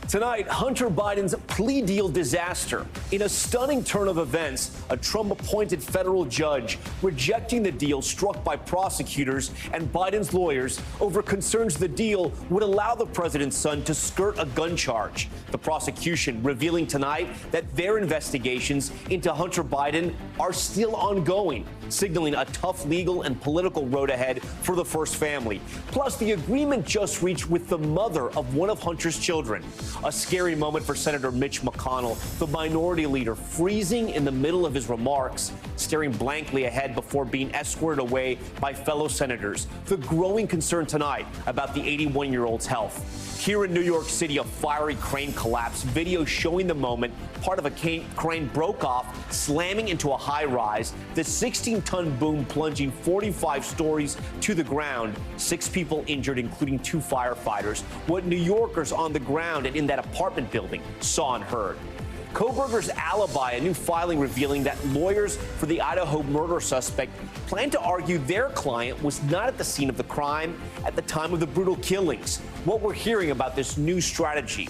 Tonight, Hunter Biden's plea deal disaster. In a stunning turn of events, a Trump-appointed federal judge rejecting the deal struck by prosecutors and Biden's lawyers over concerns the deal would allow the president's son to skirt a gun charge. The prosecution revealing tonight that their investigations into Hunter Biden are still ongoing, signaling a tough legal and political road ahead for the first family. Plus, the agreement just reached with the mother of one of Hunter's children. A scary moment for Senator Mitch McConnell, the minority leader, freezing in the middle of his remarks, staring blankly ahead before being escorted away by fellow senators. The growing concern tonight about the 81-year-old's health. Here in New York City, a fiery crane collapse. Video showing the moment part of a crane broke off, slamming into a high-rise. The 16-ton boom plunging 45 stories to the ground. 6 people injured, including 2 firefighters. What New Yorkers on the ground and in that apartment building saw and heard. Coburger's alibi, a new filing revealing that lawyers for the Idaho murder suspect plan to argue their client was not at the scene of the crime at the time of the brutal killings. What we're hearing about this new strategy.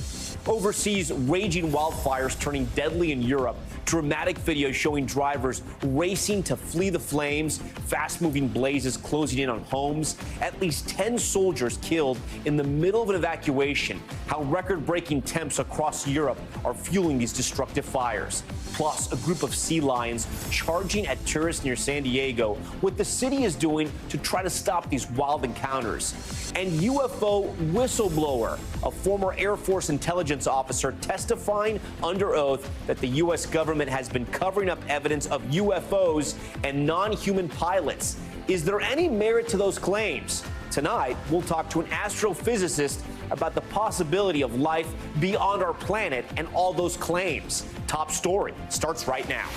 Overseas, raging wildfires turning deadly in Europe. Dramatic video showing drivers racing to flee the flames, fast-moving blazes closing in on homes. At least 10 soldiers killed in the middle of an evacuation. How record-breaking temps across Europe are fueling these destructive fires. Plus, a group of sea lions charging at tourists near San Diego. What the city is doing to try to stop these wild encounters. And UFO whistleblower, a former Air Force intelligence officer testifying under oath that the U.S. government has been covering up evidence of UFOs and non-human pilots. Is there any merit to those claims? Tonight, we'll talk to an astrophysicist about the possibility of life beyond our planet and all those claims. Top story starts right now.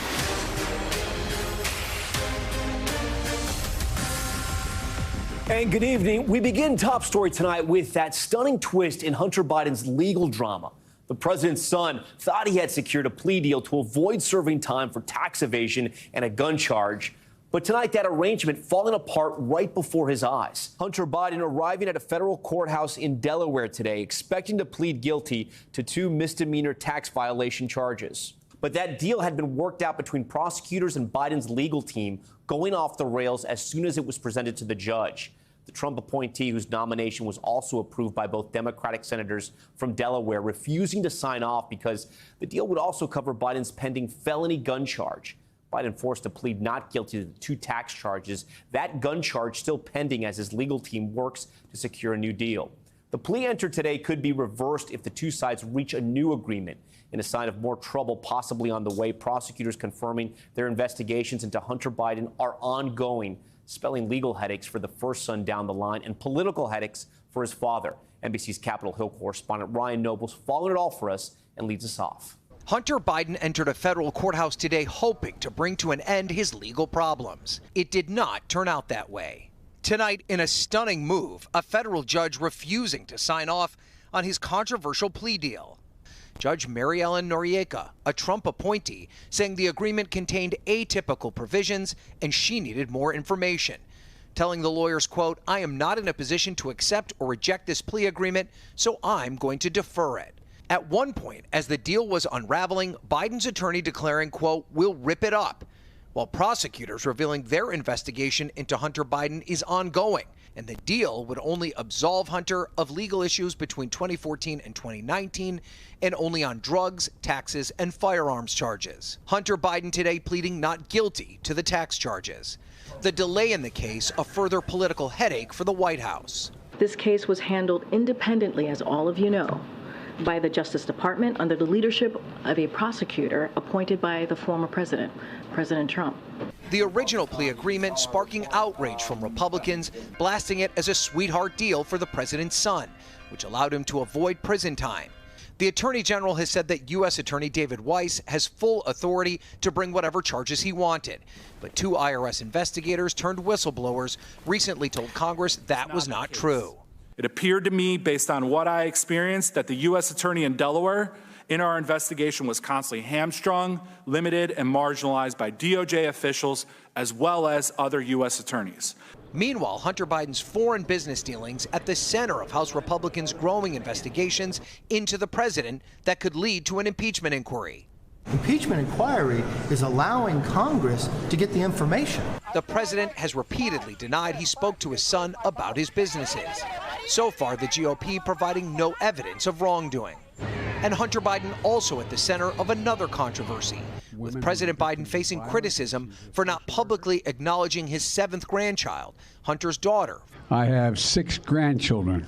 And good evening. We begin Top Story tonight with that stunning twist in Hunter Biden's legal drama. The president's son thought he had secured a plea deal to avoid serving time for tax evasion and a gun charge. But tonight, that arrangement falling apart right before his eyes. Hunter Biden arriving at a federal courthouse in Delaware today, expecting to plead guilty to 2 misdemeanor tax violation charges. But that deal had been worked out between prosecutors and Biden's legal team, going off the rails as soon as it was presented to the judge. The Trump appointee, whose nomination was also approved by both Democratic senators from Delaware, refusing to sign off because the deal would also cover Biden's pending felony gun charge. Biden forced to plead not guilty to the 2 tax charges. That gun charge still pending as his legal team works to secure a new deal. The plea entered today could be reversed if the 2 sides reach a new agreement. In a sign of more trouble possibly on the way, prosecutors confirming their investigations into Hunter Biden are ongoing, spelling legal headaches for the first son down the line and political headaches for his father. NBC's Capitol Hill correspondent Ryan Noble's following it all for us and leads us off. Hunter Biden entered a federal courthouse today hoping to bring to an end his legal problems. It did not turn out that way. Tonight, in a stunning move, a federal judge refusing to sign off on his controversial plea deal. Judge Mary Ellen Noriega, a Trump appointee, saying the agreement contained atypical provisions and she needed more information. Telling the lawyers, quote, "I am not in a position to accept or reject this plea agreement, so I'm going to defer it." At one point, as the deal was unraveling, Biden's attorney declaring, quote, "We'll rip it up," while prosecutors revealing their investigation into Hunter Biden is ongoing, and the deal would only absolve Hunter of legal issues between 2014 and 2019, and only on drugs, taxes, and firearms charges. Hunter Biden today pleading not guilty to the tax charges. The delay in the case, a further political headache for the White House. This case was handled independently, as all of you know, by the Justice Department under the leadership of a prosecutor appointed by the former president, President Trump. The original plea agreement sparking outrage from Republicans, blasting it as a sweetheart deal for the president's son, which allowed him to avoid prison time. The Attorney General has said that U.S. Attorney David Weiss has full authority to bring whatever charges he wanted. But 2 IRS investigators turned whistleblowers recently told Congress that was not true. It appeared to me, based on what I experienced, that the U.S. Attorney in Delaware in our investigation was constantly hamstrung, limited, and marginalized by DOJ officials as well as other U.S. attorneys. Meanwhile, Hunter Biden's foreign business dealings at the center of House Republicans' growing investigations into the president that could lead to an impeachment inquiry. Impeachment inquiry is allowing Congress to get the information. The president has repeatedly denied he spoke to his son about his businesses. So far, the GOP providing no evidence of wrongdoing. And Hunter Biden also at the center of another controversy, with President Biden facing criticism for not publicly acknowledging his 7th grandchild, Hunter's daughter. I have 6 grandchildren,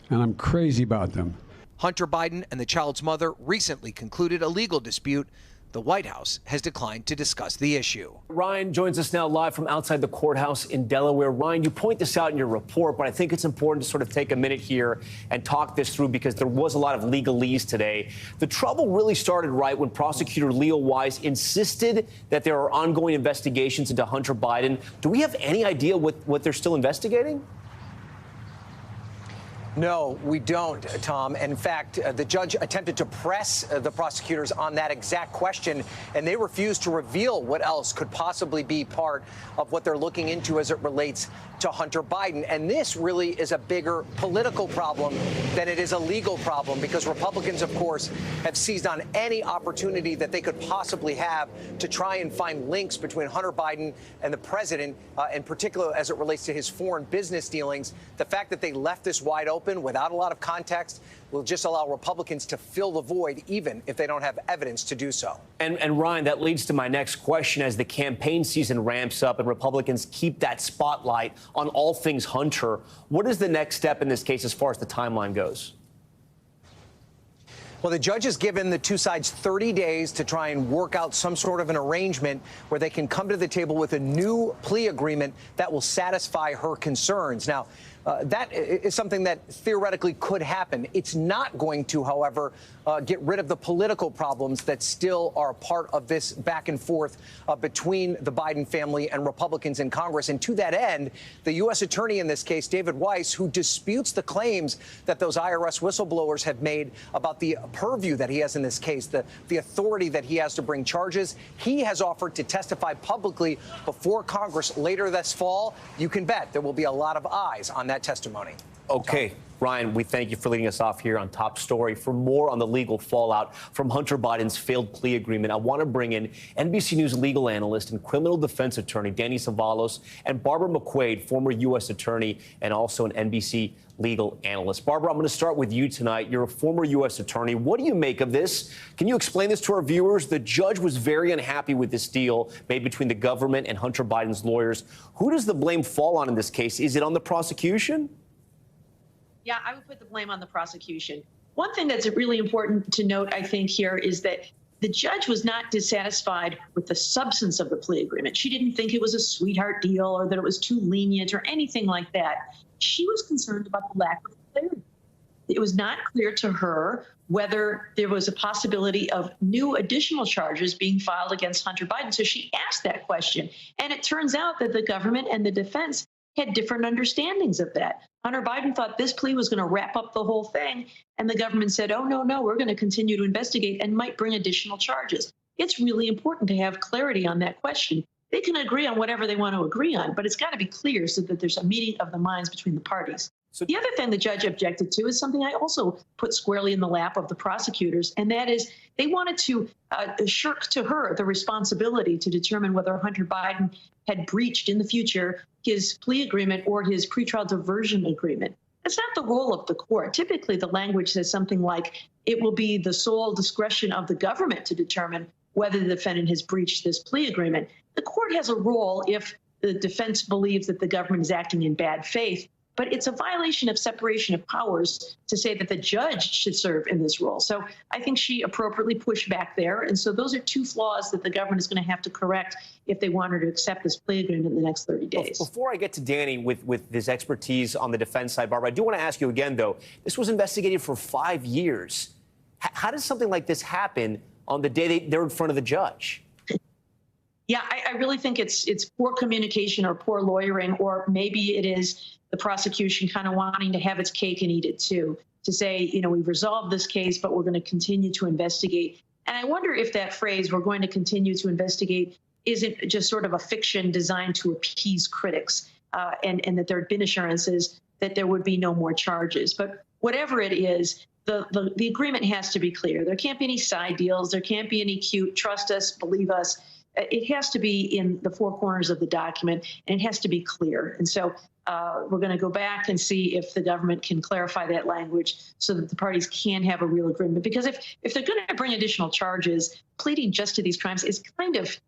and I'm crazy about them. Hunter Biden and the child's mother recently concluded a legal dispute. The White House has declined to discuss the issue. Ryan joins us now live from outside the courthouse in Delaware. Ryan, you point this out in your report, but I think it's important to sort of take a minute here and talk this through because there was a lot of legalese today. The trouble really started right when prosecutor Leo Wise insisted that there are ongoing investigations into Hunter Biden. Do we have any idea what they're still investigating? No, we don't, Tom. In fact, the judge attempted to press the prosecutors on that exact question, and they refused to reveal what else could possibly be part of what they're looking into as it relates to Hunter Biden. And this really is a bigger political problem than it is a legal problem, because Republicans, of course, have seized on any opportunity that they could possibly have to try and find links between Hunter Biden and the president, in particular as it relates to his foreign business dealings. The fact that they left this wide open without a lot of context will just allow Republicans to fill the void, even if they don't have evidence to do so. And Ryan, that leads to my next question. As the campaign season ramps up and Republicans keep that spotlight on all things Hunter, what is the next step in this case as far as the timeline goes? Well, the judge has given the two sides 30 days to try and work out some sort of an arrangement where they can come to the table with a new plea agreement that will satisfy her concerns. Now, that is something that theoretically could happen. It's not going to, however, get rid of the political problems that still are part of this back and forth between the Biden family and Republicans in Congress. And to that end, the U.S. attorney in this case, David Weiss, who disputes the claims that those IRS whistleblowers have made about the purview that he has in this case, the authority that he has to bring charges, he has offered to testify publicly before Congress later this fall. You can bet there will be a lot of eyes on that testimony. Okay, Ryan, we thank you for leading us off here on Top Story. For more on the legal fallout from Hunter Biden's failed plea agreement, I want to bring in NBC News legal analyst and criminal defense attorney Danny Savalos and Barbara McQuaid, former U.S. attorney and also an NBC legal analyst. Barbara, I'm going to start with you tonight. You're a former U.S. attorney. What do you make of this? Can you explain this to our viewers? The judge was very unhappy with this deal made between the government and Hunter Biden's lawyers. Who does the blame fall on in this case? Is it on the prosecution? Yeah, I would put the blame on the prosecution. One thing that's really important to note, I think, here is that the judge was not dissatisfied with the substance of the plea agreement. She didn't think it was a sweetheart deal or that it was too lenient or anything like that. She was concerned about the lack of clarity. It was not clear to her whether there was a possibility of new additional charges being filed against Hunter Biden. So she asked that question. And it turns out that the government and the defense had different understandings of that. Hunter Biden thought this plea was going to wrap up the whole thing. And the government said, oh, no, we're going to continue to investigate and might bring additional charges. It's really important to have clarity on that question. They can agree on whatever they want to agree on, but it's got to be clear so that there's a meeting of the minds between the parties. So the other thing the judge objected to is something I also put squarely in the lap of the prosecutors, and that is they wanted to shirk to her the responsibility to determine whether Hunter Biden had breached in the future his plea agreement or his pretrial diversion agreement. That's not the role of the court. Typically, the language says something like it will be the sole discretion of the government to determine whether the defendant has breached this plea agreement. The court has a role if the defense believes that the government is acting in bad faith, but it's a violation of separation of powers to say that the judge should serve in this role. So I think she appropriately pushed back there. And so those are two flaws that the government is going to have to correct if they want her to accept this plea agreement in the next 30 days. Before I get to Danny with his expertise on the defense side, Barbara, I do want to ask you again, though, this was investigated for 5 years. How does something like this happen on the day they're in front of the judge? Yeah, I really think it's poor communication or poor lawyering, or maybe it is the prosecution kind of wanting to have its cake and eat it too, to say, we've resolved this case, but we're going to continue to investigate. And I wonder if that phrase, we're going to continue to investigate, isn't just sort of a fiction designed to appease critics. and that there had been assurances that there would be no more charges. But whatever it is, the agreement has to be clear. There can't be any side deals. There can't be any cute, trust us, believe us. It has to be in the four corners of the document, and it has to be clear. And so we're going to go back and see if the government can clarify that language so that the parties can have a real agreement. Because if they're going to bring additional charges, pleading just to these crimes is kind of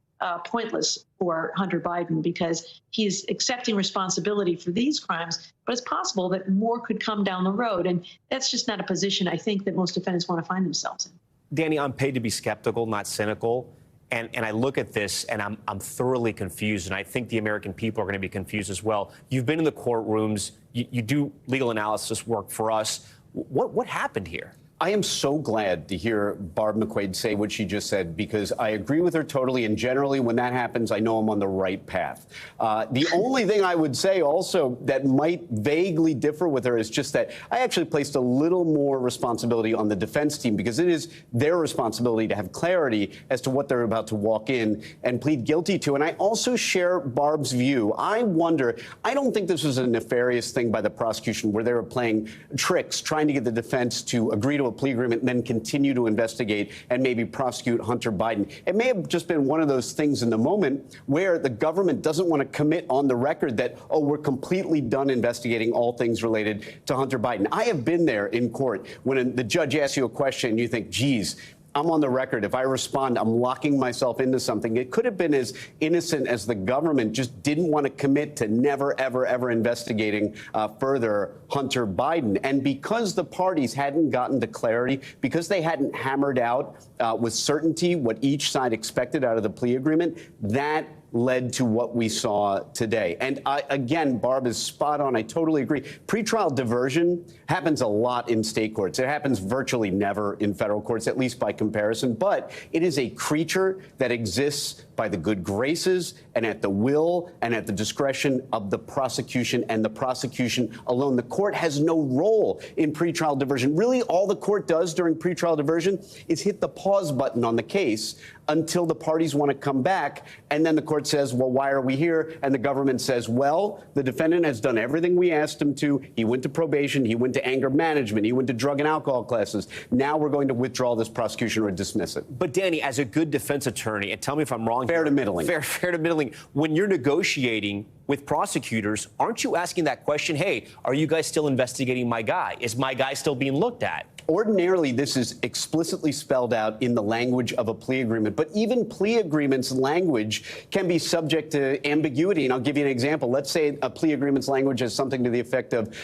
pointless for Hunter Biden, because he's accepting responsibility for these crimes, but it's possible that more could come down the road. And that's just not a position I think that most defendants want to find themselves in. Danny, I'm paid to be skeptical, not cynical. And I look at this and I'm thoroughly confused. And I think the American people are going to be confused as well. You've been in the courtrooms. You do legal analysis work for us. What happened here? I am so glad to hear Barb McQuade say what she just said, because I agree with her totally. And generally, when that happens, I know I'm on the right path. The only thing I would say also that might vaguely differ with her is just that I actually placed a little more responsibility on the defense team, because it is their responsibility to have clarity as to what they're about to walk in and plead guilty to. And I also share Barb's view. I don't think this was a nefarious thing by the prosecution where they were playing tricks, trying to get the defense to agree to a plea agreement and then continue to investigate and maybe prosecute Hunter Biden. It may have just been one of those things in the moment where the government doesn't want to commit on the record that, oh, we're completely done investigating all things related to Hunter Biden. I have been there in court when the judge asks you a question and you think, geez, I'm on the record. If I respond, I'm locking myself into something. It could have been as innocent as the government just didn't want to commit to never, ever, ever investigating further Hunter Biden. And because the parties hadn't gotten to clarity, because they hadn't hammered out with certainty what each side expected out of the plea agreement, that led to what we saw today. And again, Barb is spot on. I totally agree. Pretrial diversion happens a lot in state courts. It happens virtually never in federal courts, at least by comparison. But it is a creature that exists by the good graces and at the will and at the discretion of the prosecution, and the prosecution alone. The court has no role in pretrial diversion. Really, all the court does during pretrial diversion is hit the pause button on the case until the parties want to come back. And then the court says, well, why are we here? And the government says, well, the defendant has done everything we asked him to. He went to probation. He went to anger management. He went to drug and alcohol classes. Now we're going to withdraw this prosecution or dismiss it. But, Danny, as a good defense attorney, and tell me if I'm wrong. Fair to middling. Fair to middling. When you're negotiating with prosecutors, aren't you asking that question, hey, are you guys still investigating my guy? Is my guy still being looked at? Ordinarily, this is explicitly spelled out in the language of a plea agreement. But even plea agreements language can be subject to ambiguity. And I'll give you an example. Let's say a plea agreement's language has something to the effect of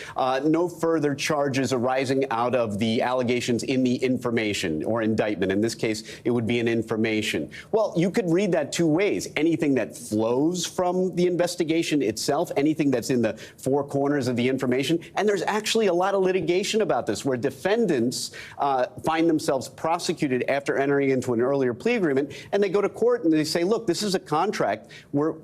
no further charges arising out of the allegations in the information or indictment. In this case, it would be an information. Well, you could read that two ways. Anything that flows from the investigation itself, anything that's in the four corners of the information. And there's actually a lot of litigation about this where defendants find themselves prosecuted after entering into an earlier plea agreement, and they go to court and they say, look, this is a contract.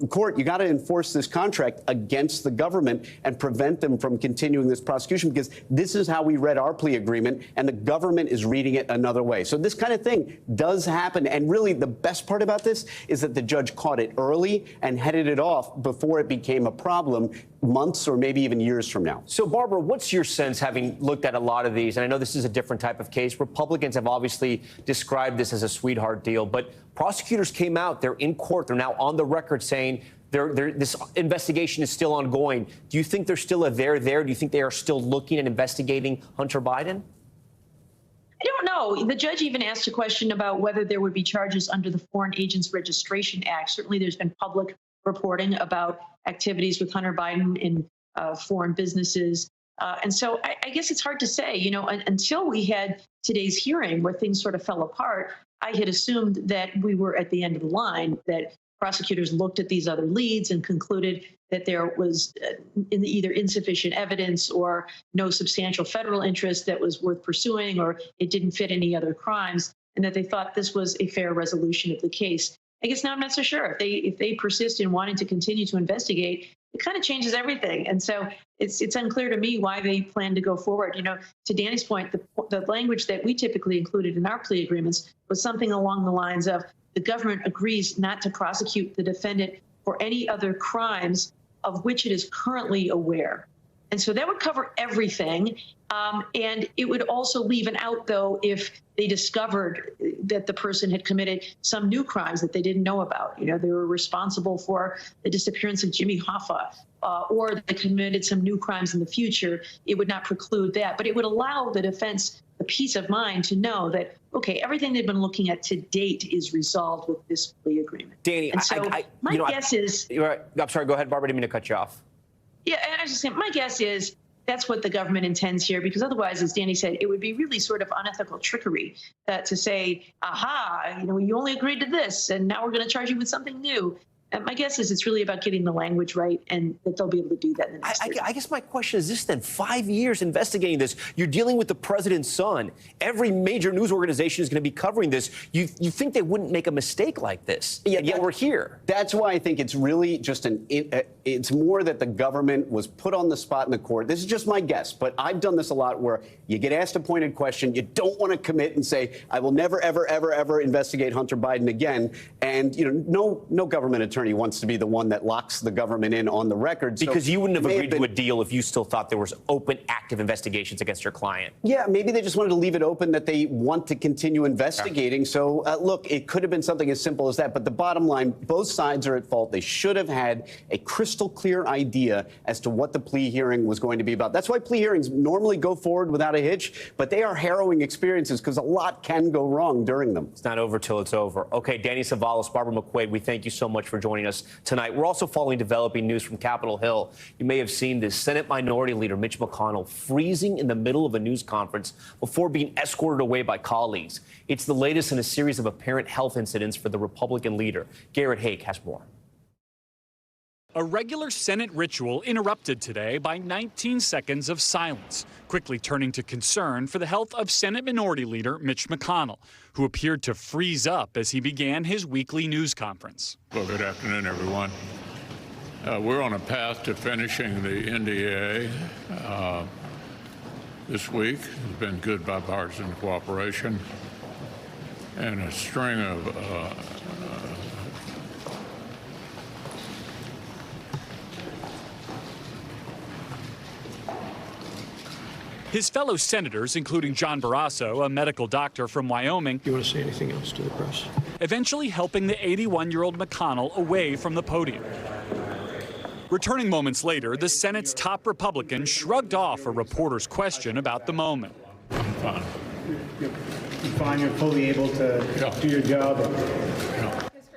Court, you got to enforce this contract against the government and prevent them from continuing this prosecution, because this is how we read our plea agreement and the government is reading it another way. So this kind of thing does happen. And really the best part about this is that the judge caught it early and headed it off before it became a problem months or maybe even years from now. So, Barbara, what's your sense, having looked at a lot of these, and I know this is a different type of case. Republicans have obviously described this as a sweetheart deal, but prosecutors came out, they're in court, they're now on the record saying this investigation is still ongoing. Do you think there's still a there? Do you think they are still looking and investigating Hunter Biden? I don't know. The judge even asked a question about whether there would be charges under the Foreign Agents Registration Act. Certainly there's been public reporting about activities with Hunter Biden in foreign businesses. And so I guess it's hard to say, until we had today's hearing where things sort of fell apart, I had assumed that we were at the end of the line, that prosecutors looked at these other leads and concluded that there was either insufficient evidence or no substantial federal interest that was worth pursuing, or it didn't fit any other crimes, and that they thought this was a fair resolution of the case. I guess now I'm not so sure. If they persist in wanting to continue to investigate, it kind of changes everything. And so it's unclear to me why they plan to go forward. To Danny's point, the language that we typically included in our plea agreements was something along the lines of the government agrees not to prosecute the defendant for any other crimes of which it is currently aware. And so that would cover everything. And it would also leave an out, though, if they discovered that the person had committed some new crimes that they didn't know about. You know, they were responsible for the disappearance of Jimmy Hoffa, or they committed some new crimes in the future. It would not preclude that, but it would allow the defense the peace of mind to know that, okay, everything they've been looking at to date is resolved with this plea agreement. Danny, and so my guess is... I'm sorry, go ahead, Barbara, I didn't mean to cut you off. Yeah, and I was just saying, my guess is that's what the government intends here, because otherwise, as Danny said, it would be really sort of unethical trickery to say, aha, you know, you only agreed to this, and now we're going to charge you with something new. And my guess is it's really about getting the language right, and that they'll be able to do that in the next year. I guess my question is this then. 5 years investigating this. You're dealing with the president's son. Every major news organization is going to be covering this. You think they wouldn't make a mistake like this? Yeah, yet we're here. That's why I think it's really just it's more that the government was put on the spot in the court. This is just my guess, but I've done this a lot where you get asked a pointed question, you don't want to commit and say, I will never, ever, ever, ever investigate Hunter Biden again. And, you know, no government attorney wants to be the one that locks the government in on the record. Because you wouldn't have agreed to a deal if you still thought there was open, active investigations against your client. Yeah, maybe they just wanted to leave it open that they want to continue investigating. Yeah. So, look, it could have been something as simple as that. But the bottom line, both sides are at fault. They should have had a crystal clear idea as to what the plea hearing was going to be about. That's why plea hearings normally go forward without a hitch. But they are harrowing experiences because a lot can go wrong during them. It's not over till it's over. Okay, Danny Savalas, Barbara McQuaid, we thank you so much for joining us tonight. We're also following developing news from Capitol Hill. You may have seen this. Senate Minority Leader Mitch McConnell freezing in the middle of a news conference before being escorted away by colleagues. It's the latest in a series of apparent health incidents for the Republican leader. Garrett Haake has more. A regular Senate ritual interrupted today by 19 seconds of silence, quickly turning to concern for the health of Senate Minority Leader Mitch McConnell, who appeared to freeze up as he began his weekly news conference. Well, good afternoon, everyone. We're on a path to finishing the NDA this week. It's been good bipartisan cooperation and a string of His fellow senators, including John Barrasso, a medical doctor from Wyoming, you want to say anything else to the press? Eventually helping the 81-year-old McConnell away from the podium. Returning moments later, the Senate's top Republican shrugged off a reporter's question about the moment. I'm fine. You're fine, you're fully able to do your job?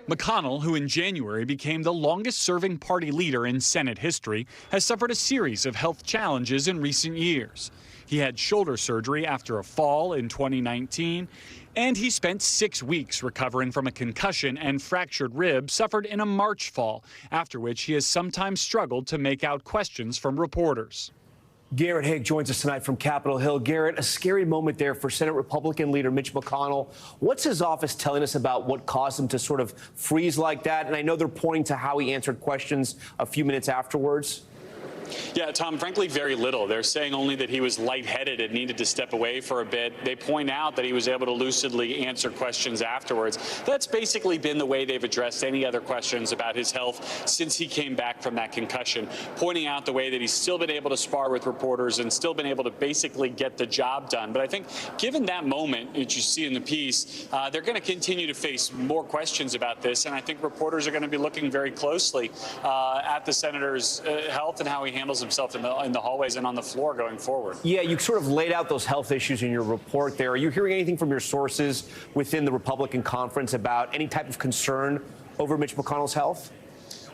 McConnell, who in January became the longest-serving party leader in Senate history, has suffered a series of health challenges in recent years. He had shoulder surgery after a fall in 2019, and he spent 6 weeks recovering from a concussion and fractured rib suffered in a March fall, after which he has sometimes struggled to make out questions from reporters. Garrett Haake joins us tonight from Capitol Hill. Garrett, a scary moment there for Senate Republican leader Mitch McConnell. What's his office telling us about what caused him to sort of freeze like that? And I know they're pointing to how he answered questions a few minutes afterwards. Yeah, Tom, frankly, very little. They're saying only that he was lightheaded and needed to step away for a bit. They point out that he was able to lucidly answer questions afterwards. That's basically been the way they've addressed any other questions about his health since he came back from that concussion, pointing out the way that he's still been able to spar with reporters and still been able to basically get the job done. But I think given that moment that you see in the piece, they're going to continue to face more questions about this. And I think reporters are going to be looking very closely at the senator's health and how he handles himself in the hallways and on the floor going forward. Yeah, you sort of laid out those health issues in your report there. Are you hearing anything from your sources within the Republican conference about any type of concern over Mitch McConnell's health?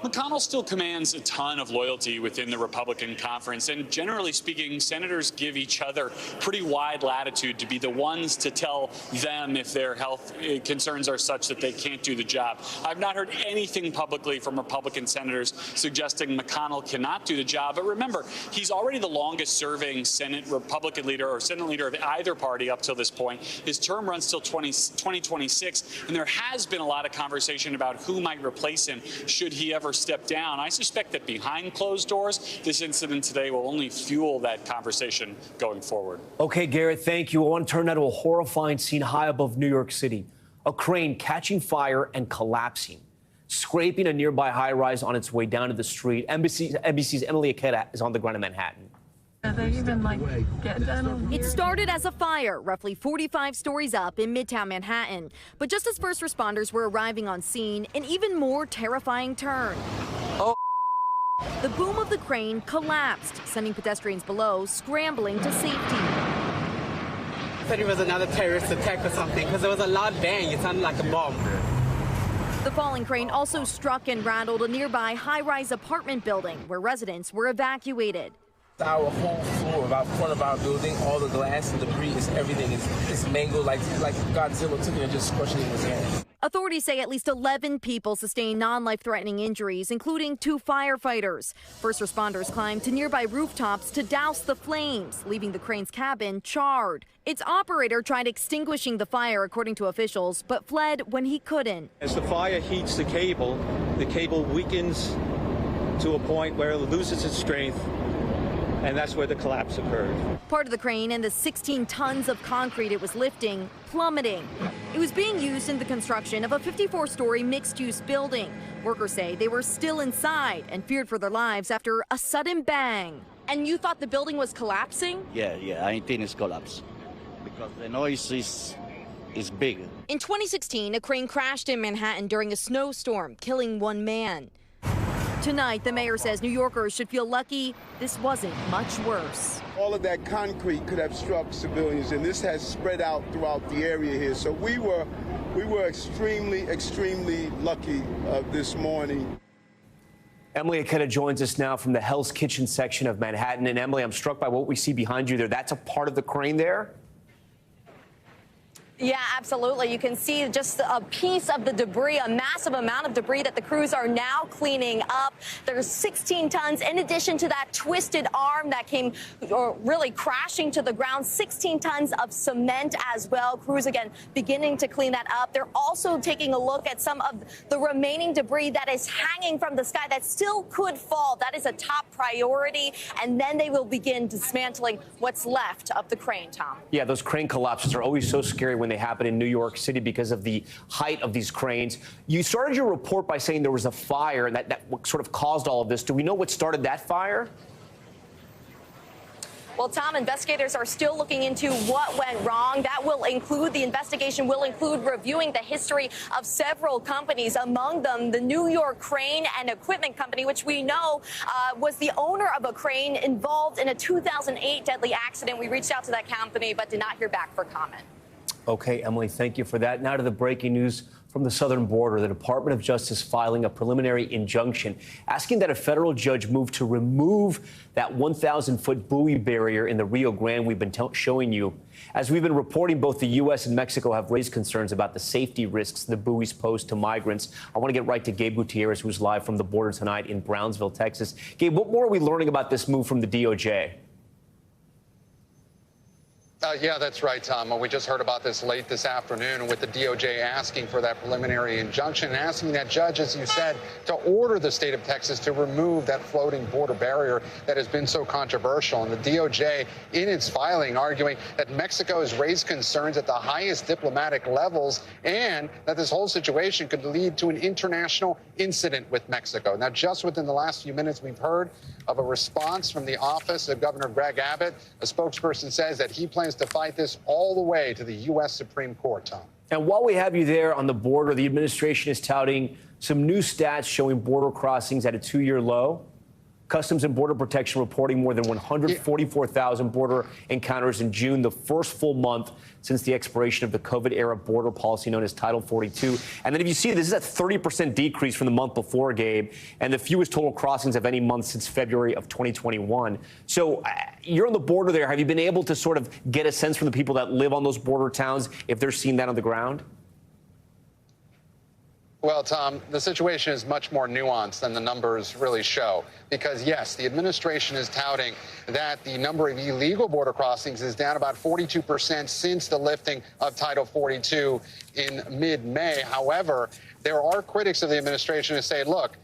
McConnell still commands a ton of loyalty within the Republican conference, and generally speaking, senators give each other pretty wide latitude to be the ones to tell them if their health concerns are such that they can't do the job. I've not heard anything publicly from Republican senators suggesting McConnell cannot do the job, but remember, he's already the longest-serving Senate Republican leader or Senate leader of either party up till this point. His term runs till 2026, and there has been a lot of conversation about who might replace him should he ever step down. I suspect that behind closed doors, this incident today will only fuel that conversation going forward. Okay, Garrett, thank you. I want to turn now to a horrifying scene high above New York City. A crane catching fire and collapsing. scraping a nearby high-rise on its way down to the street. NBC's Emily Akeda is on the ground in Manhattan. Are they even get down on here? It started as a fire, roughly 45 stories up in Midtown Manhattan. But just as first responders were arriving on scene, an even more terrifying turn. Oh. The boom of the crane collapsed, sending pedestrians below scrambling to safety. I thought it was another terrorist attack or something because there was a loud bang. It sounded like a bomb. The falling crane also struck and rattled a nearby high-rise apartment building where residents were evacuated. Our whole floor, about front of our building, all the glass and debris, everything is mangled like Godzilla took it and just crushed it in his hand. Authorities say at least 11 people sustained non-life-threatening injuries, including 2 firefighters. First responders climbed to nearby rooftops to douse the flames, leaving the crane's cabin charred. Its operator tried extinguishing the fire, according to officials, but fled when he couldn't. As the fire heats the cable weakens to a point where it loses its strength, and that's where the collapse occurred. Part of the crane and the 16 tons of concrete it was lifting plummeting. It was being used in the construction of a 54-story mixed-use building. Workers say they were still inside and feared for their lives after a sudden bang. And you thought the building was collapsing? Yeah, I think it's collapsed because the noise is big. In 2016, a crane crashed in Manhattan during a snowstorm, killing 1 man. Tonight, the mayor says New Yorkers should feel lucky this wasn't much worse. All of that concrete could have struck civilians, and this has spread out throughout the area here. So we were extremely lucky this morning. Emily Akeda joins us now from the Hell's Kitchen section of Manhattan. And Emily, I'm struck by what we see behind you there. That's a part of the crane there? Yeah, absolutely. You can see just a piece of the debris, a massive amount of debris that the crews are now cleaning up. There's 16 tons in addition to that twisted arm that came really crashing to the ground, 16 tons of cement as well. Crews, again, beginning to clean that up. They're also taking a look at some of the remaining debris that is hanging from the sky that still could fall. That is a top priority. And then they will begin dismantling what's left of the crane, Tom. Yeah, those crane collapses are always so scary when they happen in New York City because of the height of these cranes. You started your report by saying there was a fire and that sort of caused all of this. Do we know what started that fire? Well, Tom, investigators are still looking into what went wrong. The investigation will include reviewing the history of several companies, among them the New York Crane and Equipment Company, which we know was the owner of a crane involved in a 2008 deadly accident. We reached out to that company, but did not hear back for comment. Okay, Emily, thank you for that. Now to the breaking news from the southern border. The Department of Justice filing a preliminary injunction asking that a federal judge move to remove that 1,000-foot buoy barrier in the Rio Grande we've been showing you. As we've been reporting, both the U.S. and Mexico have raised concerns about the safety risks the buoys pose to migrants. I want to get right to Gabe Gutierrez, who's live from the border tonight in Brownsville, Texas. Gabe, what more are we learning about this move from the DOJ? Yeah, that's right, Tom. We just heard about this late this afternoon with the DOJ asking for that preliminary injunction and asking that judge, as you said, to order the state of Texas to remove that floating border barrier that has been so controversial. And the DOJ, in its filing, arguing that Mexico has raised concerns at the highest diplomatic levels and that this whole situation could lead to an international incident with Mexico. Now, just within the last few minutes, we've heard of a response from the office of Governor Greg Abbott. A spokesperson says that he plans to fight this all the way to the U.S. Supreme Court, Tom. And while we have you there on the border, the administration is touting some new stats showing border crossings at a 2-year low. Customs and Border Protection reporting more than 144,000 border encounters in June, the first full month since the expiration of the COVID-era border policy known as Title 42. And then if you see, this is a 30% decrease from the month before, Gabe, and the fewest total crossings of any month since February of 2021. So you're on the border there. Have you been able to sort of get a sense from the people that live on those border towns if they're seeing that on the ground? Well, Tom, the situation is much more nuanced than the numbers really show. Because, yes, the administration is touting that the number of illegal border crossings is down about 42% since the lifting of Title 42 in mid-May. However, there are critics of the administration who say, look,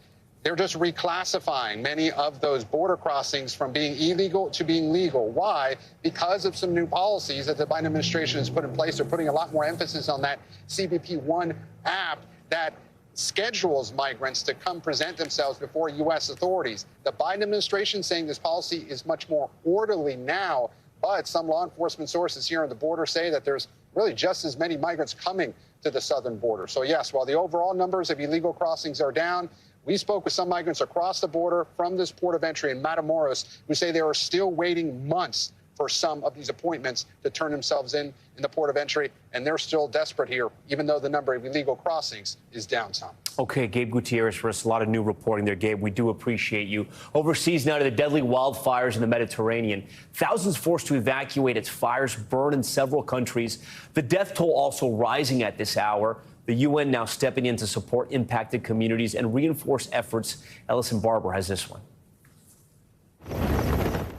they're just reclassifying many of those border crossings from being illegal to being legal. Why? Because of some new policies that the Biden administration has put in place. They're putting a lot more emphasis on that CBP One app that schedules migrants to come present themselves before U.S. authorities. The Biden administration saying this policy is much more orderly now, but some law enforcement sources here on the border say that there's really just as many migrants coming to the southern border. So yes, while the overall numbers of illegal crossings are down, we spoke with some migrants across the border from this port of entry in Matamoros who say they are still waiting months for some of these appointments to turn themselves in the port of entry, and they're still desperate here, even though the number of illegal crossings is down some. Okay, Gabe Gutierrez for us. A lot of new reporting there, Gabe. We do appreciate you. Overseas now to the deadly wildfires in the Mediterranean. Thousands forced to evacuate as fires burn in several countries. The death toll also rising at this hour. The UN now stepping in to support impacted communities and reinforce efforts. Ellison Barber has this one.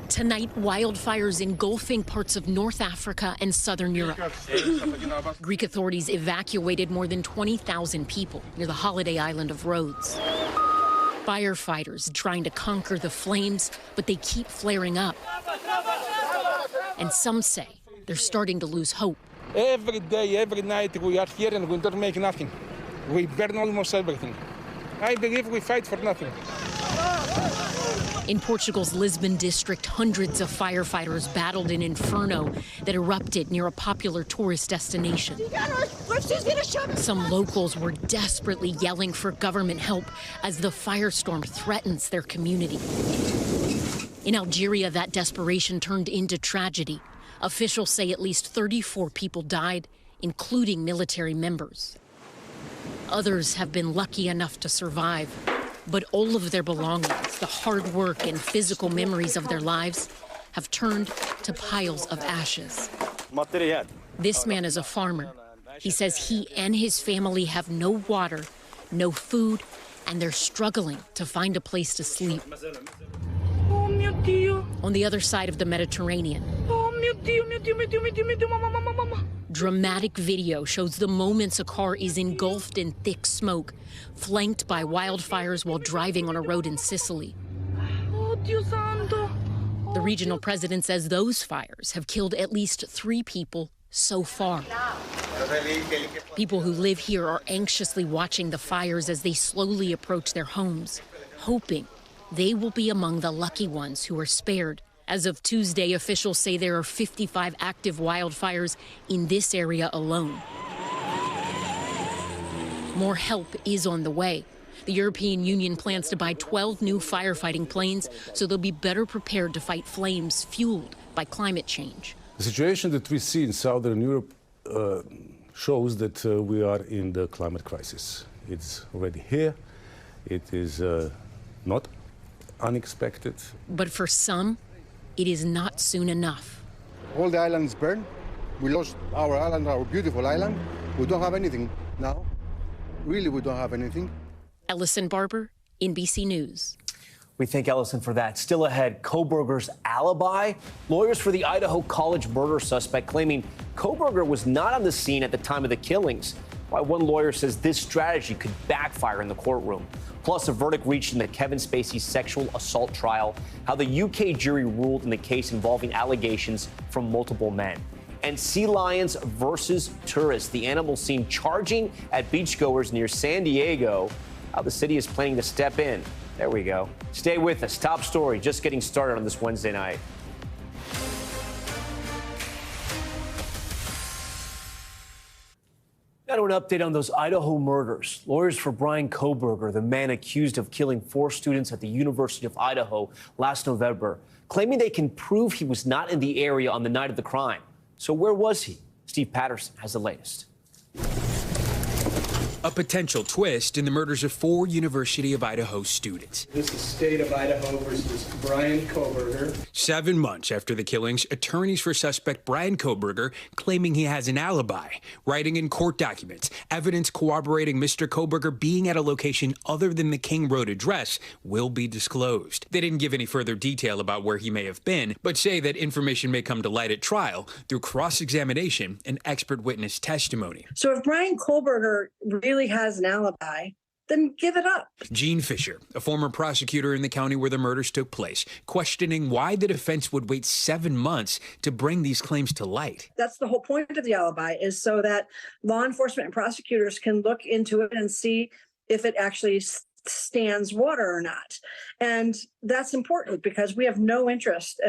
Tonight, wildfires engulfing parts of North Africa and southern Europe. Greek authorities evacuated more than 20,000 people near the holiday island of Rhodes. Firefighters trying to conquer the flames, but they keep flaring up. And some say they're starting to lose hope. Every day, every night we are here and we don't make nothing. We burn almost everything. I believe we fight for nothing. In Portugal's Lisbon district, hundreds of firefighters battled an inferno that erupted near a popular tourist destination. Some locals were desperately yelling for government help as the firestorm threatens their community. In Algeria, that desperation turned into tragedy. Officials say at least 34 people died, including military members. Others have been lucky enough to survive. But all of their belongings, the hard work and physical memories of their lives, have turned to piles of ashes. This man is a farmer. He says he and his family have no water, no food, and they're struggling to find a place to sleep. On the other side of the Mediterranean, dramatic video shows the moments a car is engulfed in thick smoke, flanked by wildfires while driving on a road in Sicily. The regional president says those fires have killed at least 3 people so far. People who live here are anxiously watching the fires as they slowly approach their homes, hoping they will be among the lucky ones who are spared. As of Tuesday, officials say there are 55 active wildfires in this area alone. More help is on the way. The European Union plans to buy 12 new firefighting planes so they'll be better prepared to fight flames fueled by climate change. The situation that we see in Southern Europe shows that we are in the climate crisis. It's already here. It is not unexpected. But for some, it is not soon enough. All the islands burn. We lost our island, our beautiful island. We don't have anything now. Really, we don't have anything. Ellison Barber, NBC News. We thank Ellison for that. Still ahead, Coburger's alibi. Lawyers for the Idaho college murder suspect claiming Coburger was not on the scene at the time of the killings. Why one lawyer says this strategy could backfire in the courtroom. Plus, a verdict reached in the Kevin Spacey sexual assault trial. How the UK jury ruled in the case involving allegations from multiple men. And sea lions versus tourists. The animals seen charging at beachgoers near San Diego. How the city is planning to step in. There we go. Stay with us. Top story just getting started on this Wednesday night. Now to an update on those Idaho murders. Lawyers for Brian Coburger, the man accused of killing 4 students at the University of Idaho last November, claiming they can prove he was not in the area on the night of the crime. So where was he? Steve Patterson has the latest. A potential twist in the murders of 4 University of Idaho students. This is State of Idaho versus Brian Coburger. 7 months after the killings, attorneys for suspect Brian Coburger claiming he has an alibi, writing in court documents, evidence corroborating Mr. Coburger being at a location other than the King Road address will be disclosed. They didn't give any further detail about where he may have been, but say that information may come to light at trial through cross-examination and expert witness testimony. So if Brian Coburger really has an alibi, then give it up. Gene Fisher, a former prosecutor in the county where the murders took place, questioning why the defense would wait 7 months to bring these claims to light. That's the whole point of the alibi, is so that law enforcement and prosecutors can look into it and see if it actually stands water or not. And that's important because we have no interest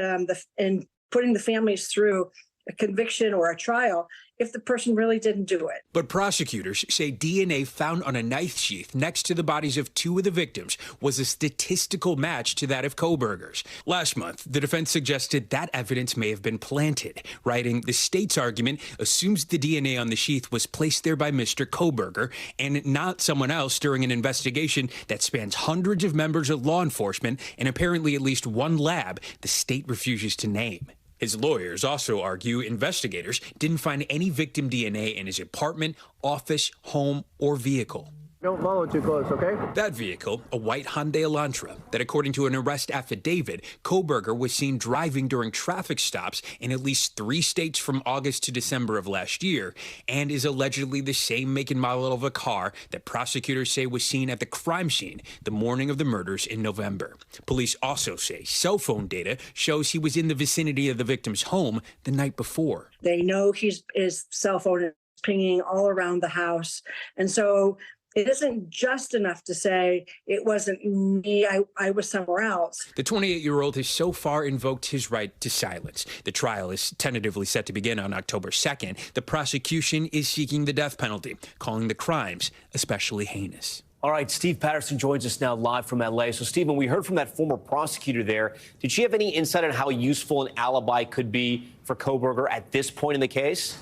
in putting the families through a conviction or a trial if the person really didn't do it. But prosecutors say DNA found on a knife sheath next to the bodies of two of the victims was a statistical match to that of Coburger's. Last month, the defense suggested that evidence may have been planted, writing, "The state's argument assumes the DNA on the sheath was placed there by Mr. Coburger and not someone else during an investigation that spans hundreds of members of law enforcement and apparently at least one lab the state refuses to name." His lawyers also argue investigators didn't find any victim DNA in his apartment, office, home, or vehicle. Don't follow too close, okay? That vehicle, a white Hyundai Elantra, that according to an arrest affidavit, Coburger was seen driving during traffic stops in at least 3 states from August to December of last year, and is allegedly the same make and model of a car that prosecutors say was seen at the crime scene the morning of the murders in November. Police also say cell phone data shows he was in the vicinity of the victim's home the night before. They know his cell phone is pinging all around the house. And so it isn't just enough to say it wasn't me, I was somewhere else. The 28-year-old has so far invoked his right to silence. The trial is tentatively set to begin on October 2nd. The prosecution is seeking the death penalty, calling the crimes especially heinous. All right, Steve Patterson joins us now live from L.A. So, Stephen, we heard from that former prosecutor there. Did she have any insight on how useful an alibi could be for Coburger at this point in the case?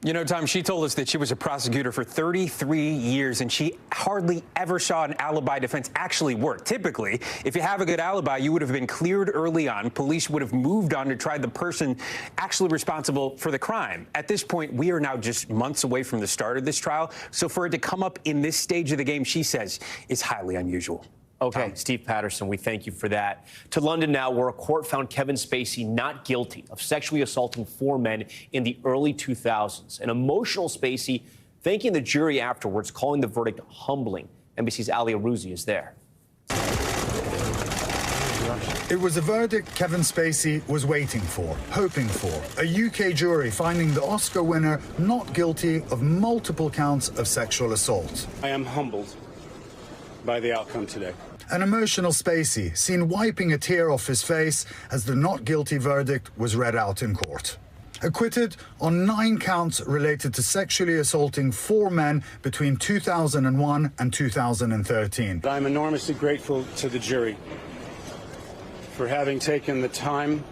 You know, Tom, she told us that she was a prosecutor for 33 years, and she hardly ever saw an alibi defense actually work. Typically, if you have a good alibi, you would have been cleared early on. Police would have moved on to try the person actually responsible for the crime. At this point, we are now just months away from the start of this trial. So for it to come up in this stage of the game, she says, is highly unusual. Okay, Steve Patterson, we thank you for that. To London now, where a court found Kevin Spacey not guilty of sexually assaulting 4 men in the early 2000s. An emotional Spacey thanking the jury afterwards, calling the verdict humbling. NBC's Ali Arouzi is there. It was a verdict Kevin Spacey was waiting for, hoping for. A UK jury finding the Oscar winner not guilty of multiple counts of sexual assault. I am humbled by the outcome today. An emotional Spacey seen wiping a tear off his face as the not guilty verdict was read out in court. Acquitted on 9 counts related to sexually assaulting 4 men between 2001 and 2013. I'm enormously grateful to the jury for having taken the time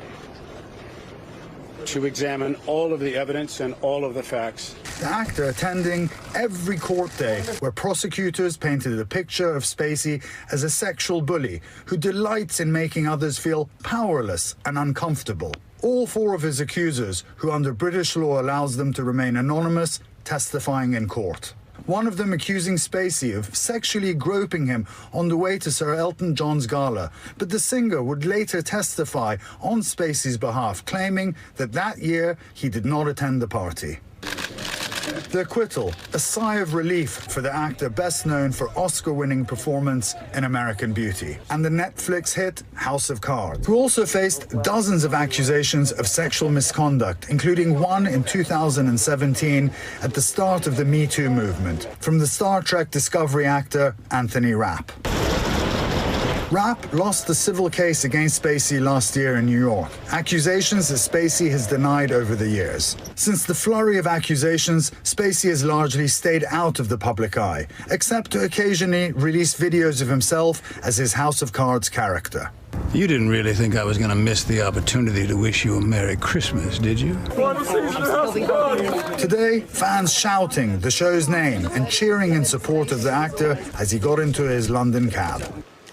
to examine all of the evidence and all of the facts. The actor attending every court day where prosecutors painted a picture of Spacey as a sexual bully who delights in making others feel powerless and uncomfortable. All 4 of his accusers, who under British law allows them to remain anonymous, testifying in court. One of them accusing Spacey of sexually groping him on the way to Sir Elton John's gala, but the singer would later testify on Spacey's behalf, claiming that that year he did not attend the party. The acquittal, a sigh of relief for the actor best known for Oscar-winning performance in American Beauty, and the Netflix hit House of Cards, who also faced dozens of accusations of sexual misconduct, including one in 2017 at the start of the Me Too movement, from the Star Trek Discovery actor Anthony Rapp. Rapp lost the civil case against Spacey last year in New York, accusations that Spacey has denied over the years. Since the flurry of accusations, Spacey has largely stayed out of the public eye, except to occasionally release videos of himself as his House of Cards character. You didn't really think I was going to miss the opportunity to wish you a Merry Christmas, did you? Today, fans shouting the show's name and cheering in support of the actor as he got into his London cab.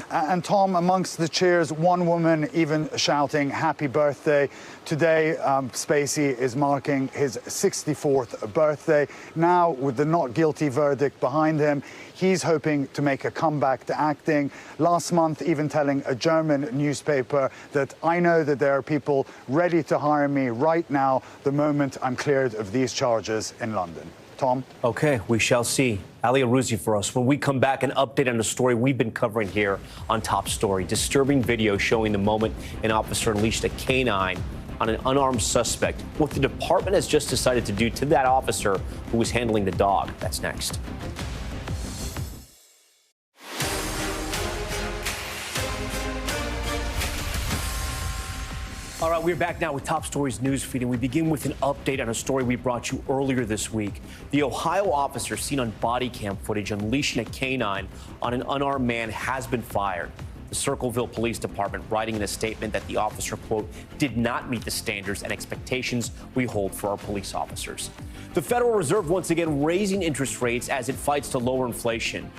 And Tom, amongst the cheers, one woman even shouting happy birthday. Today, Spacey is marking his 64th birthday. Now, with the not guilty verdict behind him, he's hoping to make a comeback to acting. Last month, even telling a German newspaper that I know that there are people ready to hire me right now the moment I'm cleared of these charges in London. Tom? Okay, we shall see. Ali Arouzi for us. When we come back, an update on the story we've been covering here on Top Story. Disturbing video showing the moment an officer unleashed a canine on an unarmed suspect. What the department has just decided to do to that officer who was handling the dog. That's next. All right, we're back now with Top Stories newsfeed, and we begin with an update on a story we brought you earlier this week. The Ohio officer seen on body cam footage unleashing a canine on an unarmed man has been fired. The Circleville Police Department writing in a statement that the officer, quote, did not meet the standards and expectations we hold for our police officers. The Federal Reserve once again raising interest rates as it fights to lower inflation.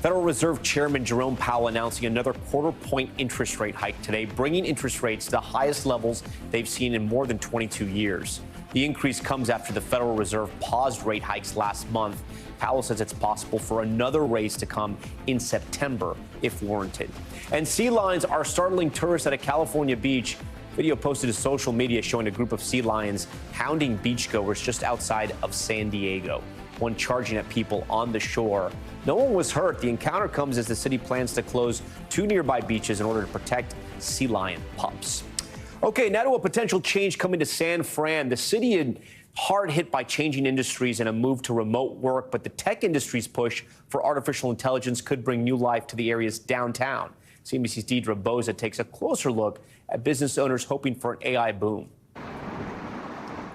Federal Reserve Chairman Jerome Powell announcing another quarter-point interest rate hike today, bringing interest rates to the highest levels they've seen in more than 22 years. The increase comes after the Federal Reserve paused rate hikes last month. Powell says it's possible for another raise to come in September if warranted. And sea lions are startling tourists at a California beach. Video posted to social media showing a group of sea lions hounding beachgoers just outside of San Diego, one charging at people on the shore. No one was hurt. The encounter comes as the city plans to close 2 nearby beaches in order to protect sea lion pups. Okay, now to a potential change coming to San Fran. The city is hard hit by changing industries and a move to remote work, but the tech industry's push for artificial intelligence could bring new life to the area's downtown. CNBC's Deidre Boza takes a closer look at business owners hoping for an AI boom.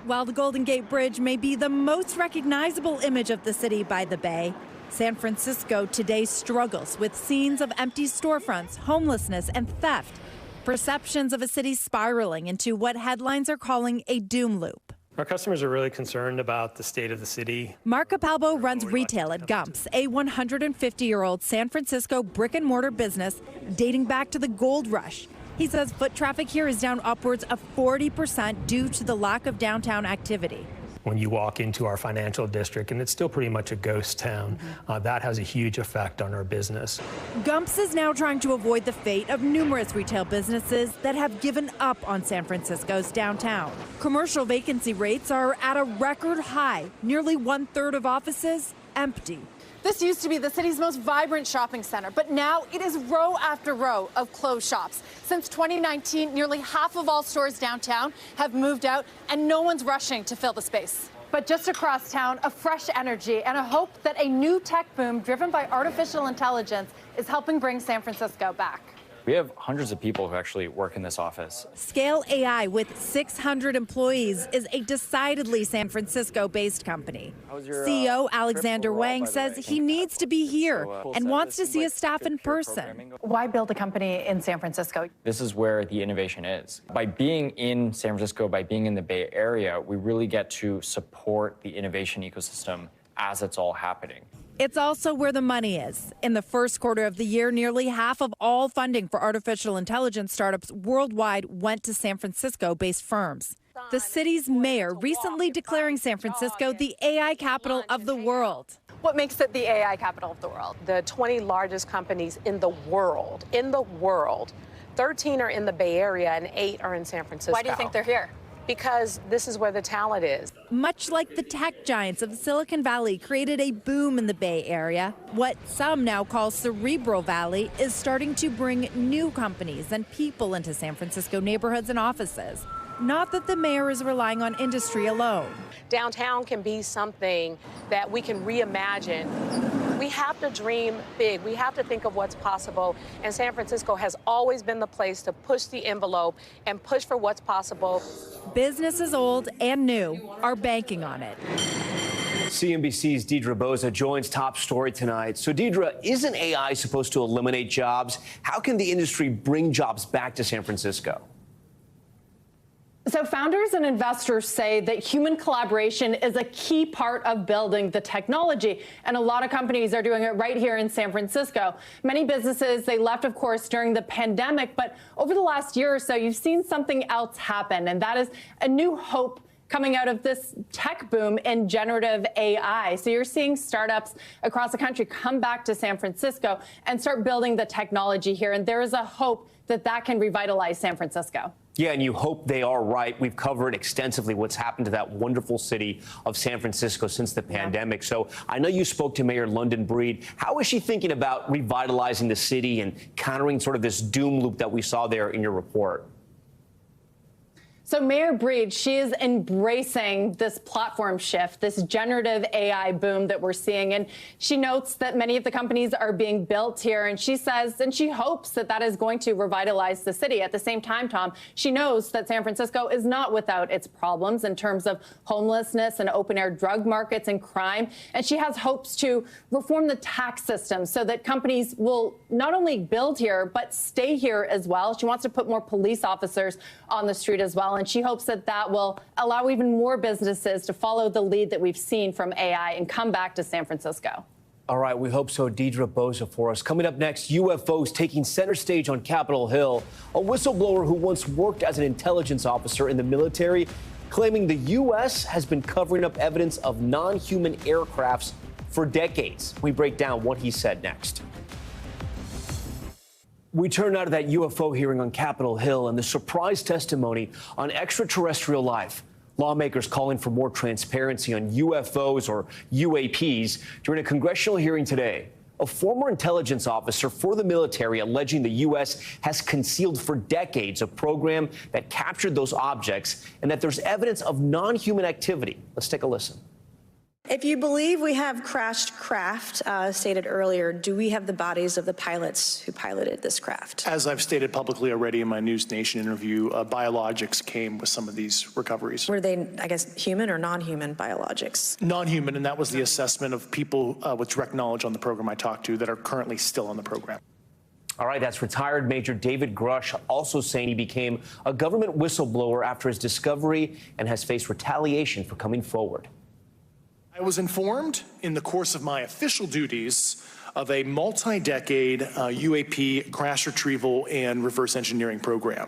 While the Golden Gate Bridge may be the most recognizable image of the city by the bay, San Francisco today struggles with scenes of empty storefronts, homelessness, and theft. Perceptions of a city spiraling into what headlines are calling a doom loop. Our customers are really concerned about the state of the city. Mark Capalbo runs retail at Gumps, a 150-year-old San Francisco brick-and-mortar business dating back to the gold rush. He says foot traffic here is down upwards of 40% due to the lack of downtown activity. When you walk into our financial district, and it's still pretty much a ghost town, that has a huge effect on our business. Gumps is now trying to avoid the fate of numerous retail businesses that have given up on San Francisco's downtown. Commercial vacancy rates are at a record high, nearly 1/3 of offices empty. This used to be the city's most vibrant shopping center, but now it is row after row of closed shops. Since 2019, nearly half of all stores downtown have moved out, and no one's rushing to fill the space. But just across town, a fresh energy and a hope that a new tech boom driven by artificial intelligence is helping bring San Francisco back. We have hundreds of people who actually work in this office. Scale AI, with 600 employees, is a decidedly San Francisco-based company. CEO Alexander Wang says he needs to be here and wants to see his staff in person. Why build a company in San Francisco? This is where the innovation is. By being in San Francisco, by being in the Bay Area, we really get to support the innovation ecosystem as it's all happening. It's also where the money is. In the first quarter of the year, nearly half of all funding for artificial intelligence startups worldwide went to San Francisco-based firms. The city's mayor recently declaring San Francisco the AI capital of the world. What makes it the AI capital of the world? The 20 largest companies in the world, 13 are in the Bay Area and 8 are in San Francisco. Why do you think they're here? Because this is where the talent is. Much like the tech giants of Silicon Valley created a boom in the Bay Area, what some now call Cerebral Valley is starting to bring new companies and people into San Francisco neighborhoods and offices. Not that the mayor is relying on industry alone. Downtown can be something that we can reimagine. We have to dream big. We have to think of what's possible. And San Francisco has always been the place to push the envelope and push for what's possible. Businesses old and new are banking on it. CNBC's Deidre Boza joins Top Story tonight. So, Deidre, isn't AI supposed to eliminate jobs? How can the industry bring jobs back to San Francisco? So founders and investors say that human collaboration is a key part of building the technology, and a lot of companies are doing it right here in San Francisco. Many businesses, they left, of course, during the pandemic, but over the last year or so, you've seen something else happen, and that is a new hope coming out of this tech boom in generative AI. So you're seeing startups across the country come back to San Francisco and start building the technology here, and there is a hope that that can revitalize San Francisco. Yeah, and you hope they are right. We've covered extensively what's happened to that wonderful city of San Francisco since the pandemic. So I know you spoke to Mayor London Breed. How is she thinking about revitalizing the city and countering sort of this doom loop that we saw there in your report? So Mayor Breed, she is embracing this platform shift, this generative AI boom that we're seeing. And she notes that many of the companies are being built here. And she says, and she hopes that that is going to revitalize the city. At the same time, Tom, she knows that San Francisco is not without its problems in terms of homelessness and open air drug markets and crime. And she has hopes to reform the tax system so that companies will not only build here, but stay here as well. She wants to put more police officers on the street as well. And she hopes that that will allow even more businesses to follow the lead that we've seen from AI and come back to San Francisco. All right, we hope so. Deidre Boza for us. Coming up next, UFOs taking center stage on Capitol Hill. A whistleblower who once worked as an intelligence officer in the military claiming the U.S. has been covering up evidence of non-human aircrafts for decades. We break down what he said next. We turn now to that UFO hearing on Capitol Hill and the surprise testimony on extraterrestrial life. Lawmakers calling for more transparency on UFOs or UAPs during a congressional hearing today. A former intelligence officer for the military alleging the U.S. has concealed for decades a program that captured those objects and that there's evidence of non-human activity. Let's take a listen. If you believe we have crashed craft, stated earlier, do we have the bodies of the pilots who piloted this craft? As I've stated publicly already in my News Nation interview, Biologics came with some of these recoveries. Were they, I guess, human or non-human biologics? Non-human, and that was the assessment of people with direct knowledge on the program I talked to that are currently still on the program. All right, that's retired Major David Grush also saying he became a government whistleblower after his discovery and has faced retaliation for coming forward. I was informed in the course of my official duties of a multi-decade UAP crash retrieval and reverse engineering program,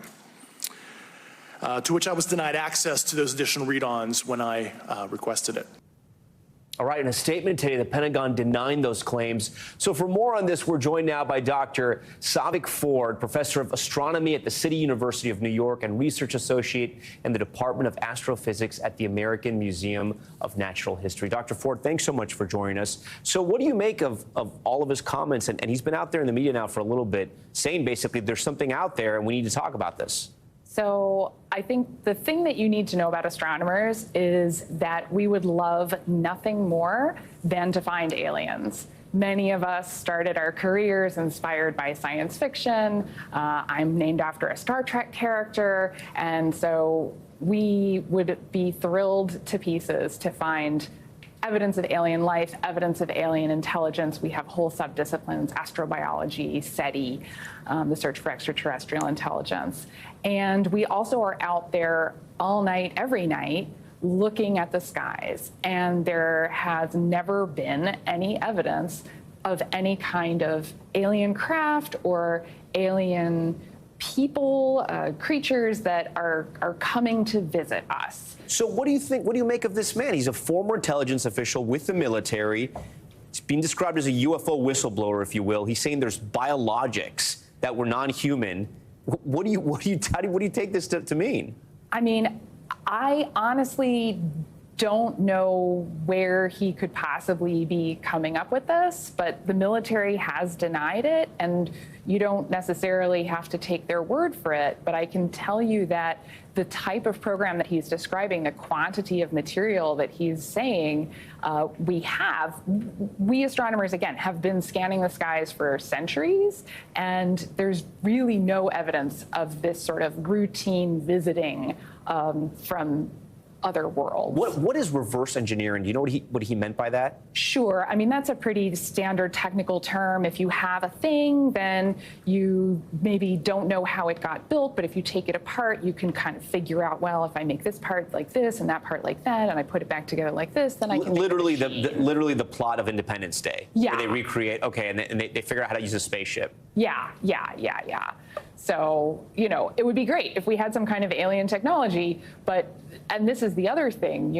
to which I was denied access to those additional read-ons when I requested it. All right, in a statement today, the Pentagon denying those claims. So for more on this, we're joined now by Dr. Savik Ford, professor of astronomy at the City University of New York and research associate in the Department of Astrophysics at the American Museum of Natural History. Dr. Ford, thanks so much for joining us. So what do you make of all of his comments? And he's been out there in the media now for a little bit saying basically there's something out there and we need to talk about this. So I think the thing that you need to know about astronomers is that we would love nothing more than to find aliens. Many of us started our careers inspired by science fiction. I'm named after a Star Trek character. And so we would be thrilled to pieces to find evidence of alien life, evidence of alien intelligence. We have whole subdisciplines, astrobiology, SETI, the search for extraterrestrial intelligence. And we also are out there all night, every night, looking at the skies. And there has never been any evidence of any kind of alien craft or alien people, creatures that are coming to visit us. So what do you think? What do you make of this man? He's a former intelligence official with the military. He's being described as a UFO whistleblower, if you will. He's saying there's biologics that were non-human. What do you take this to mean? I mean, I honestly don't know where he could possibly be coming up with this, but the military has denied it, and you don't necessarily have to take their word for it. But I can tell you that the type of program that he's describing, the quantity of material that he's saying we astronomers, again, have been scanning the skies for centuries, and there's really no evidence of this sort of routine visiting from other worlds. What is reverse engineering? Do you know what he meant by that? Sure. I mean, that's a pretty standard technical term. If you have a thing, then you maybe don't know how it got built, but if you take it apart, you can kind of figure out, well, if I make this part like this and that part like that, and I put it back together like this, then I can literally the plot of Independence Day. Yeah. Where they recreate, okay, and they figure out how to use a spaceship. Yeah. So, it would be great if we had some kind of alien technology, and this is the other thing,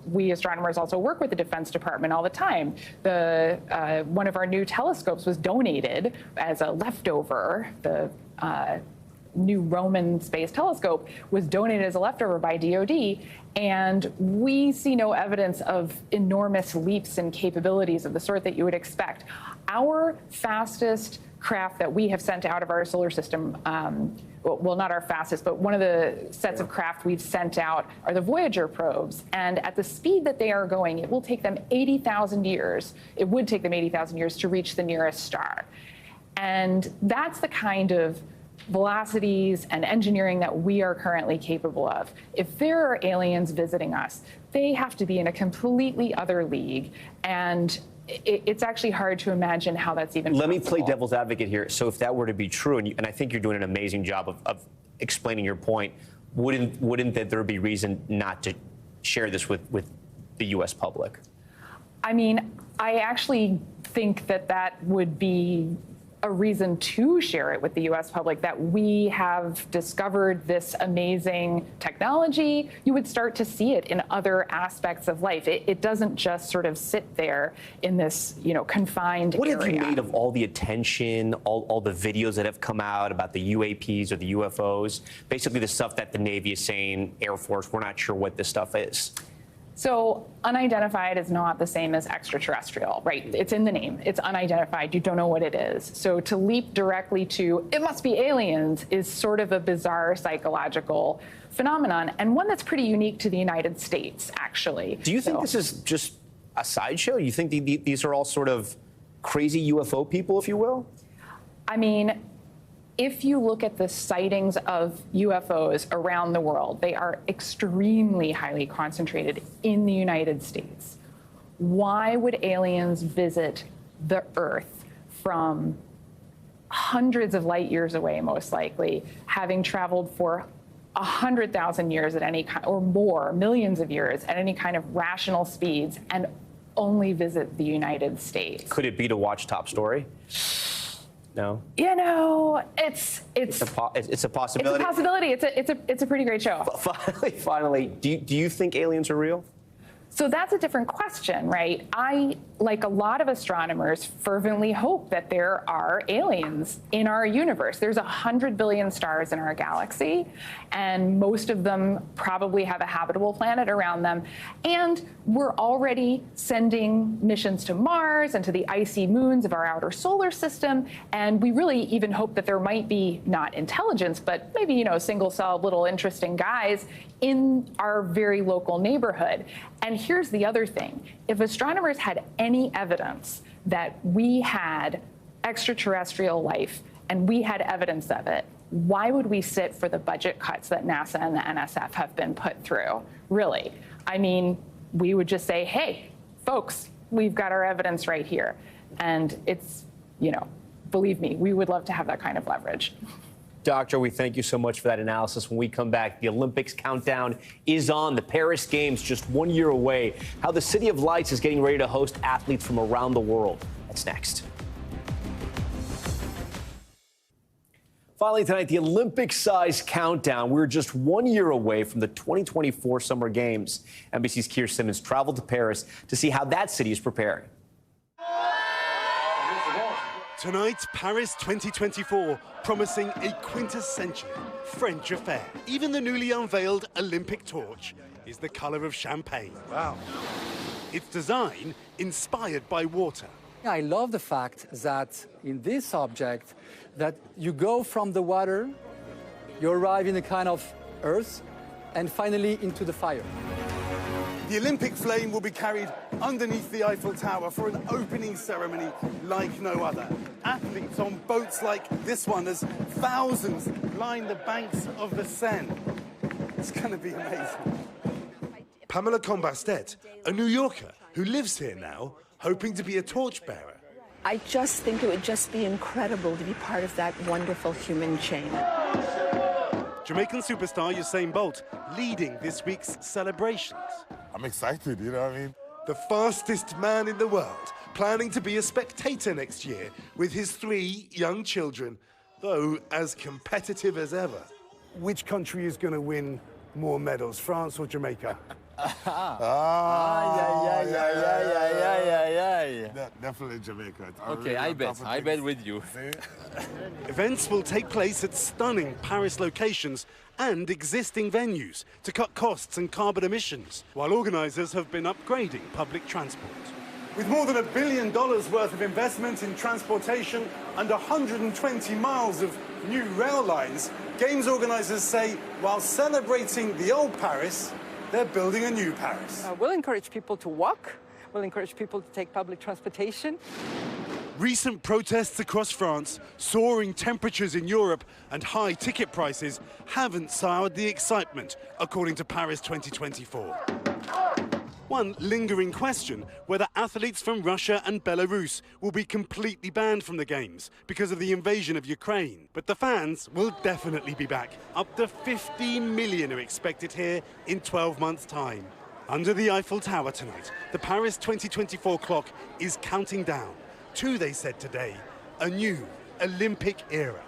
we astronomers also work with the Defense Department all the time. One of our new telescopes was donated as a leftover. The new Roman space telescope was donated as a leftover by DoD, and we see no evidence of enormous leaps in capabilities of the sort that you would expect. Our fastest craft that we have sent out of our solar system well, not our fastest, but one of the sets of craft we've sent out are the Voyager probes. And at the speed that they are going, it will take them 80,000 years. It would take them 80,000 years to reach the nearest star. And that's the kind of velocities and engineering that we are currently capable of. If there are aliens visiting us, they have to be in a completely other league. And it's actually hard to imagine how that's even Let possible. me play devil's advocate here. So if that were to be true, and I think you're doing an amazing job of explaining your point, wouldn't that there be reason not to share this with the U.S. public? I mean, I actually think that that would be a reason to share it with the U.S. public, that we have discovered this amazing technology. You would start to see it in other aspects of life. It doesn't just sort of sit there in this, confined What area. have you made of all the attention, all the videos that have come out about the UAPs or the UFOs? Basically the stuff that the Navy is saying, Air Force, we're not sure what this stuff is. So unidentified is not the same as extraterrestrial, right? It's in the name. It's unidentified. You don't know what it is. So to leap directly to, it must be aliens, is sort of a bizarre psychological phenomenon, and one that's pretty unique to the United States, actually. Do you think this is just a sideshow? You think these are all sort of crazy UFO people, if you will? I mean, if you look at the sightings of UFOs around the world, they are extremely highly concentrated in the United States. Why would aliens visit the Earth from hundreds of light years away, most likely, having traveled for 100,000 years at any kind, or more, millions of years at any kind of rational speeds, and only visit the United States? Could it be to watch Top Story? No. It's a possibility. It's a possibility. It's a pretty great show. Finally, do you think aliens are real? So that's a different question, right? I, like a lot of astronomers, fervently hope that there are aliens in our universe. There's 100 billion stars in our galaxy, and most of them probably have a habitable planet around them. And we're already sending missions to Mars and to the icy moons of our outer solar system. And we really even hope that there might be not intelligence, but maybe, single-celled little interesting guys in our very local neighborhood. And here's the other thing. If astronomers had any evidence that we had extraterrestrial life and we had evidence of it, why would we sit for the budget cuts that NASA and the NSF have been put through? Really? I mean, we would just say, hey, folks, we've got our evidence right here. And it's, believe me, we would love to have that kind of leverage. Doctor, we thank you so much for that analysis. When we come back, the Olympics countdown is on. The Paris Games just 1 year away. How the City of Lights is getting ready to host athletes from around the world. That's next. Finally tonight, the Olympic-sized countdown. We're just 1 year away from the 2024 Summer Games. NBC's Keir Simmons traveled to Paris to see how that city is preparing. Tonight, Paris 2024, promising a quintessential French affair. Even the newly unveiled Olympic torch is the colour of champagne. Wow. Its design inspired by water. I love the fact that in this object, that you go from the water, you arrive in a kind of earth, and finally into the fire. The Olympic flame will be carried underneath the Eiffel Tower for an opening ceremony like no other. Athletes on boats like this one as thousands line the banks of the Seine. It's going to be amazing. Pamela Combastet, a New Yorker who lives here now, hoping to be a torchbearer. I just think it would just be incredible to be part of that wonderful human chain. Jamaican superstar Usain Bolt leading this week's celebrations. I'm excited, you know what I mean? The fastest man in the world, planning to be a spectator next year with his 3 young children, though as competitive as ever. Which country is going to win more medals, France or Jamaica? Definitely Jamaica. Okay, I bet with you. Events will take place at stunning Paris locations and existing venues to cut costs and carbon emissions, while organisers have been upgrading public transport. With more than $1 billion worth of investment in transportation and 120 miles of new rail lines, Games organisers say while celebrating the old Paris, they're building a new Paris. We'll encourage people to walk. We'll encourage people to take public transportation. Recent protests across France, soaring temperatures in Europe and high ticket prices haven't soured the excitement, according to Paris 2024. One lingering question, whether athletes from Russia and Belarus will be completely banned from the Games because of the invasion of Ukraine. But the fans will definitely be back. Up to 15 million are expected here in 12 months' time. Under the Eiffel Tower tonight, the Paris 2024 clock is counting down to, they said today, a new Olympic era.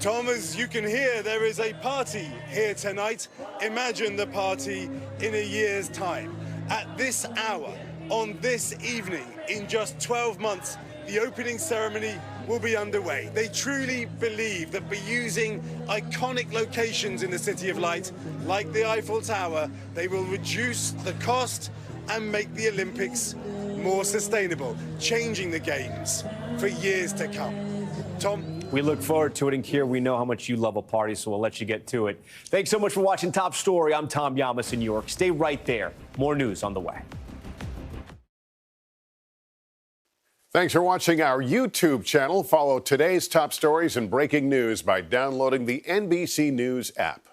Tom, as you can hear, there is a party here tonight. Imagine the party in a year's time. At this hour, on this evening, in just 12 months, the opening ceremony will be underway. They truly believe that by using iconic locations in the City of Light, like the Eiffel Tower, they will reduce the cost and make the Olympics more sustainable, changing the Games for years to come. Tom? We look forward to it, and Keir, we know how much you love a party, so we'll let you get to it. Thanks so much for watching Top Story. I'm Tom Llamas in New York. Stay right there. More news on the way. Thanks for watching our YouTube channel. Follow today's top stories and breaking news by downloading the NBC News app.